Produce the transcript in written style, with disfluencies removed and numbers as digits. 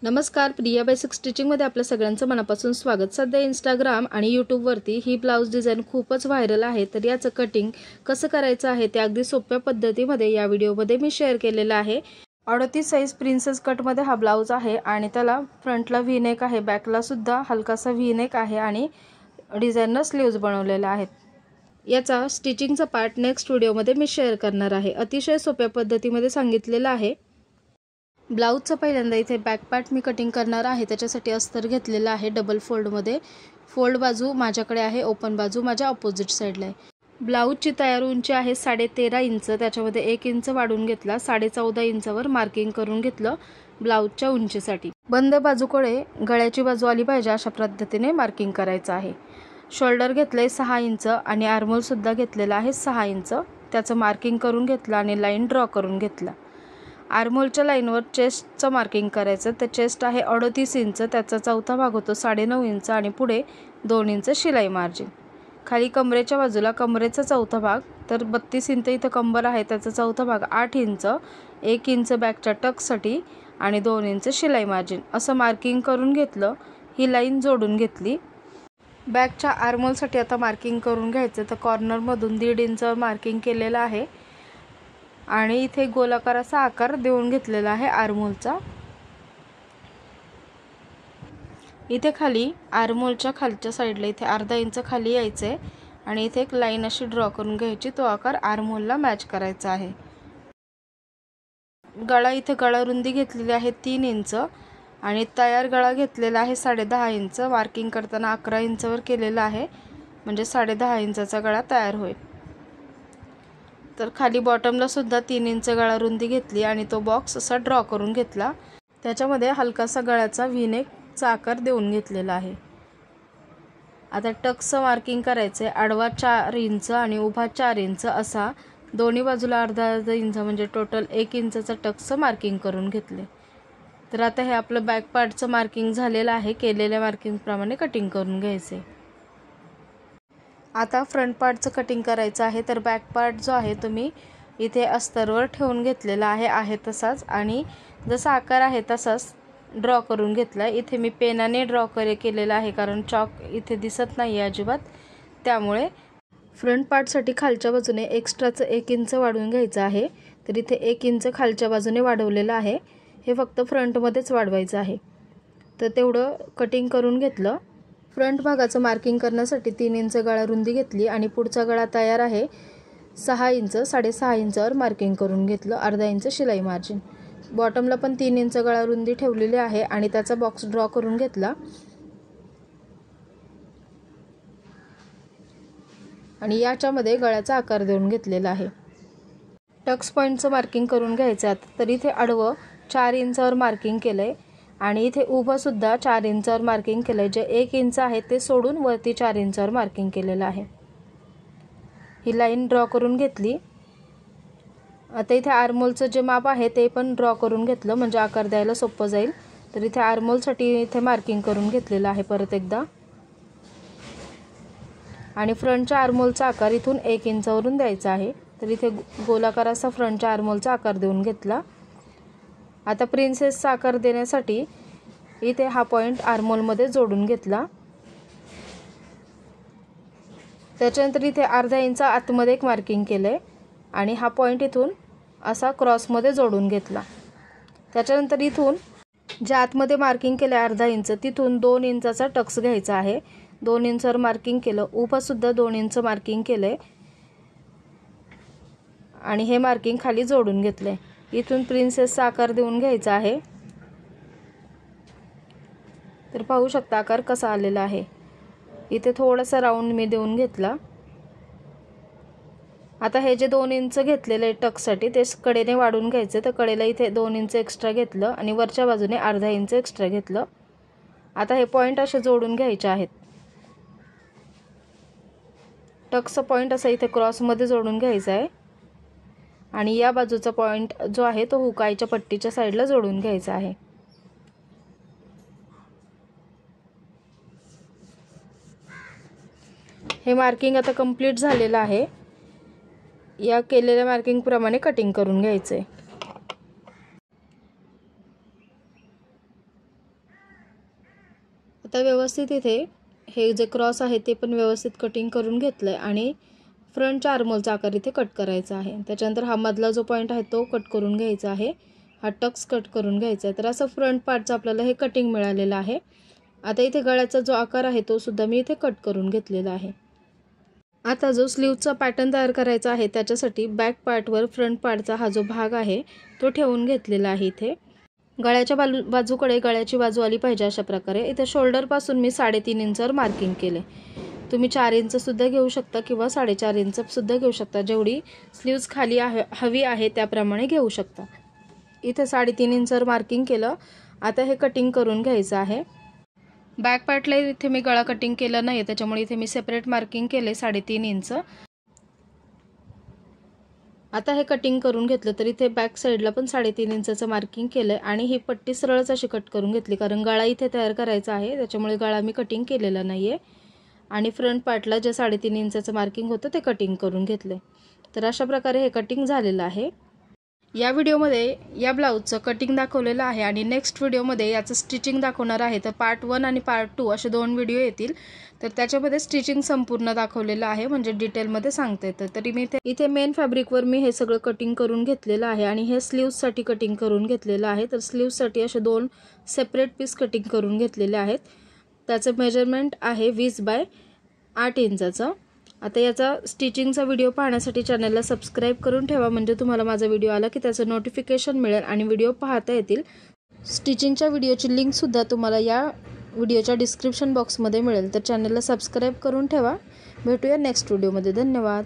नमस्कार, प्रिया बेसिक स्टिचिंगमध्ये आपल्या सगळ्यांचं मनापासून स्वागत। सध्या इंस्टाग्राम आणि यूट्यूबवरती ही ब्लाउज डिझाइन खूपच व्हायरल आहे। तर याचं कटिंग कसं करायचं आहे ते अगदी सोप्या पद्धतीमध्ये या व्हिडिओमध्ये मी शेअर केलेलं आहे। 38 साइज प्रिन्सेस कटमध्ये हा ब्लाउज आहे आणि त्याला फ्रंटला व्ही नेक आहे, बॅकला सुद्धा हलकासा व्ही नेक आहे आणि डिझाइनर स्लीव्ज बनवलेले आहेत। याचा स्टिचिंगचा पार्ट नेक्स्ट व्हिडिओमध्ये मी शेअर करणार आहे। अतिशय सोप्या पद्धतीमध्ये सांगितलेलं आहे। ब्लाउजचा पहिल्यांदा इथे बॅक पार्ट मी कटिंग करणार आहे। त्याच्यासाठी अस्तर घेतलेला आहे डबल फोल्डमध्ये। फोल्ड बाजू माझ्याकडे आहे, ओपन बाजू माझ्या ऑपोजिट साइडला आहे। ब्लाउजची तयार उंची आहे 13.5 इंच, त्याच्यामध्ये 1 इंच वाढवून घेतला। 14.5 इंचावर मार्किंग करून घेतलं ब्लाउजच्या उंचीसाठी। बंद बाजूकडे गळ्याची बाजू आली पाहिजे अशा पद्धतीने मार्किंग करायचं आहे। शोल्डर घेतलंय 6 इंच आणि आर्महोल सुद्धा घेतलेला आहे 6 इंच। त्याचं मार्किंग करून घेतलं आणि लाईन ड्रॉ करून घेतला। आर्महोलच्या लाईनवर चेस्टचं मार्किंग करायचं। तर चेस्ट आहे 38 इंच, त्याचा चौथा भाग होतो 9.5 इंच आणि पुढे 2 इंच शिलाई मार्जिन। खाली कमरेच्या बाजूला कमरेचा चौथा भाग तर 32 इंच इथं कंबर आहे, त्याचा चौथा भाग 8 इंच, 1 इंच बॅकच्या टक्ससाठी आणि 2 इंच शिलाई मार्जिन असं मार्किंग करून घेतलं। ही लाईन जोडून घेतली। बॅकच्या आर्महोलसाठी आता मार्किंग करून घ्यायचं। तर कॉर्नरमधून 1.5 इंच मार्किंग केलेलं आहे आणि इथे गोलाकार असा आकार देऊन घेतलेला आहे आर्महोलचा। इथे खाली आर्महोलच्या खालच्या साईडला इथे अर्धा इंच खाली यायचे आणि इथे एक लाईन अशी ड्रॉ करून घ्यायची। तो आकार आर्महोलला मॅच करायचा आहे। गळा इथे गळा रुंदी घेतलेली आहे 3 इंच आणि तयार गळा घेतलेला आहे 10.5 इंच। मार्किंग करताना 11 इंचवर केलेला आहे, म्हणजे 10.5 इंचाचा गळा तयार होईल। तर खाली बॉटमला सुद्धा 3 इंच गळा रुंदी घेतली आणि तो बॉक्स असा ड्रॉ करून घेतला। त्याच्यामध्ये हलकासा गळ्याचा व्ही नेकचा आकार देऊन घेतलेला आहे। आता टक्सचं मार्किंग करायचे। आडवा 4 इंच आणि उभा 4 इंच असा दोन्ही बाजूला अर्धा इंच म्हणजे टोटल 1 इंचचं टक्सचं मार्किंग करून घेतले। तर आता हे आपलं बॅक पार्टचं मार्किंग झालेलं आहे। केलेल्या मार्किंगप्रमाणे कटिंग करून घ्यायचे। आता फ्रंट पार्टचं कटिंग करायचं आहे। तर बॅक पार्ट जो आहे तुम्ही इथे अस्तरवर ठेवून घेतलेला आहे तसाच आणि जसा आकार आहे तसाच ड्रॉ करून घेतला। इथे मी पेनाने ड्रॉ केलेला आहे कारण चॉक इथे दिसत नाही अजिबात, त्यामुळे फ्रंट पार्टसाठी खालच्या बाजूने एक्स्ट्राचं 1 इंच वाढवून घ्यायचं आहे। तर इथे 1 इंच खालच्या बाजूने वाढवलेलं आहे, हे फक्त फ्रंटमध्येच वाढवायचं आहे। तर तेवढं कटिंग करून घेतलं। फ्रंट भागाचं मार्किंग करण्यासाठी 3 इंच गळा रुंदी घेतली आणि पुढचा गळा तयार आहे 6 इंच, 6.5 इंचावर मार्किंग करून घेतलं। अर्धा इंच शिलाई मार्जिन। बॉटमला पण 3 इंच गळा रुंदी ठेवलेली आहे आणि त्याचा बॉक्स ड्रॉ करून घेतला आणि याच्यामध्ये गळ्याचा आकार देऊन घेतलेला आहे। टक्स पॉईंटचं मार्किंग करून घ्यायचं आहे। तर इथे आडवं 4 इंचावर मार्किंग केलंय आणि इथे उभं सुद्धा 4 इंचावर मार्किंग केलंय। जे 1 इंच आहे ते सोडून वरती 4 इंचावर मार्किंग केलेलं आहे। ही लाईन ड्रॉ करून घेतली। आता इथे आर्महोलचं जे माप आहे ते पण ड्रॉ करून घेतलं, म्हणजे आकार द्यायला सोपं जाईल। तर इथे आर्महोलसाठी इथे मार्किंग करून घेतलेलं आहे परत एकदा आणि फ्रंटच्या आर्महोलचा आकार इथून 1 इंचावरून द्यायचा आहे। तर इथे गोलाकार असा फ्रंटच्या आर्महोलचा आकार देऊन घेतला। आता प्रिन्सेसचा आकार देण्यासाठी इथे हा पॉइंट आर्महोलमध्ये जोडून घेतला। त्याच्यानंतर इथे अर्धा इंच आतमध्ये एक मार्किंग केलंय आणि हा पॉइंट इथून असा क्रॉसमध्ये जोडून घेतला। त्याच्यानंतर इथून ज्या आतमध्ये मार्किंग केलं अर्धा इंच तिथून 2 इंचाचा टक्स घ्यायचा आहे। 2 इंचावर मार्किंग केलं। उभं सुद्धा 2 इंच मार्किंग केलंय आणि हे मार्किंग खाली जोडून घेतलंय। इथून प्रिन्सेसचा आकार देऊन घ्यायचा आहे। तर पाहू शकता आकार कसा आलेला आहे। इथे थोडासा राऊंड मी देऊन घेतला। आता हे जे 2 इंच घेतलेले टक्ससाठी ते कडेने वाढून घ्यायचे। तर कडेला इथे 2 इंच एक्स्ट्रा घेतलं आणि वरच्या बाजूने अर्धा इंच एक्स्ट्रा घेतलं। आता हे पॉइंट असे जोडून घ्यायचे आहेत। टक्सचा पॉइंट असा इथे क्रॉसमध्ये जोडून घ्यायचा आहे आणि या बाजूचा पॉइंट जो आहे तो हुकायच्या पट्टीच्या साईडला जोडून घ्यायचा आहे। हे मार्किंग आता कंप्लीट झालेलं आहे। या केलेल्या मार्किंग प्रमाणे कटिंग करून घ्यायचे। आता व्यवस्थित इथे हे जे क्रॉस आहे ते पण व्यवस्थित कटिंग करून घेतलं आहे आणि फ्रंटच्या आर्महोलचा आकार इथे कट करायचा आहे। त्याच्यानंतर हा मधला जो पॉईंट आहे तो कट करून घ्यायचा आहे, हा टक्स कट करून घ्यायचा आहे। तर असं फ्रंट पार्टचं आपल्याला हे कटिंग मिळालेलं आहे। आता इथे गळ्याचा जो आकार आहे तो सुद्धा मी इथे कट करून घेतलेला आहे। आता जो स्लीवचा पॅटर्न तयार करायचा आहे त्याच्यासाठी बॅक पार्टवर फ्रंट पार्टचा हा जो भाग आहे तो ठेवून घेतलेला आहे। इथे गळ्याच्या बाजूकडे गळ्याची बाजू आली पाहिजे अशा प्रकारे। इथे शोल्डरपासून मी 3.5 इंचवर मार्किंग केले। तुम्ही 4 इंच सुद्धा घेऊ शकता किंवा 4.5 इंच सुद्धा घेऊ शकता, जेवढी स्लीव्स खाली हवी आहे त्याप्रमाणे घेऊ शकता। इथे 3.5 इंचवर मार्किंग केलं। आता हे कटिंग करून घ्यायचं आहे। बॅक पार्टला इथे मी गळा कटिंग केलं नाही, त्याच्यामुळे इथे मी सेपरेट मार्किंग केले 3.5 इंच। आता हे कटिंग करून घेतलं तर इथे बॅक साईडला पण 3.5 इंचचं मार्किंग केलं आणि ही पट्टी सरळच अशी कट करून घेतली, कारण गळा इथे तयार करायचा आहे त्याच्यामुळे गळा मी कटिंग केलेला नाही आहे। आणि फ्रंट पार्टला जे 3.5 इंचचं मार्किंग होतं ते कटिंग करून घेतले। तर अशा प्रकारे हे कटिंग झालेलं आहे। या व्हिडिओमध्ये या ब्लाऊजचं कटिंग दाखवलेलं आहे आणि नेक्स्ट व्हिडिओमध्ये याचं स्टिचिंग दाखवणार आहे। तर पार्ट 1 आणि पार्ट 2 असे 2 व्हिडिओ येतील। तर त्याच्यामध्ये स्टिचिंग संपूर्ण दाखवलेलं आहे, म्हणजे डिटेलमध्ये सांगता येतं। तरी मी इथे मेन फॅब्रिकवर मी हे सगळं कटिंग करून घेतलेलं आहे आणि हे स्लीव्ससाठी कटिंग करून घेतलेलं आहे। तर स्लीव्ससाठी असे 2 सेपरेट पीस कटिंग करून घेतलेले आहेत। त्याचं मेजरमेंट आहे 20/8 इंचाचं। आता याचा स्टिचिंगचा व्हिडिओ पाहण्यासाठी चॅनलला सबस्क्राइब करून ठेवा, म्हणजे तुम्हाला माझा व्हिडिओ आला की त्याचं नोटिफिकेशन मिळेल आणि व्हिडिओ पाहता येतील। स्टिचिंगच्या व्हिडिओची लिंक सुद्धा तुम्हाला या व्हिडिओच्या डिस्क्रिप्शन बॉक्समध्ये मिळेल। तर चॅनलला सबस्क्राइब करून ठेवा। भेटूया नेक्स्ट व्हिडिओमध्ये। धन्यवाद।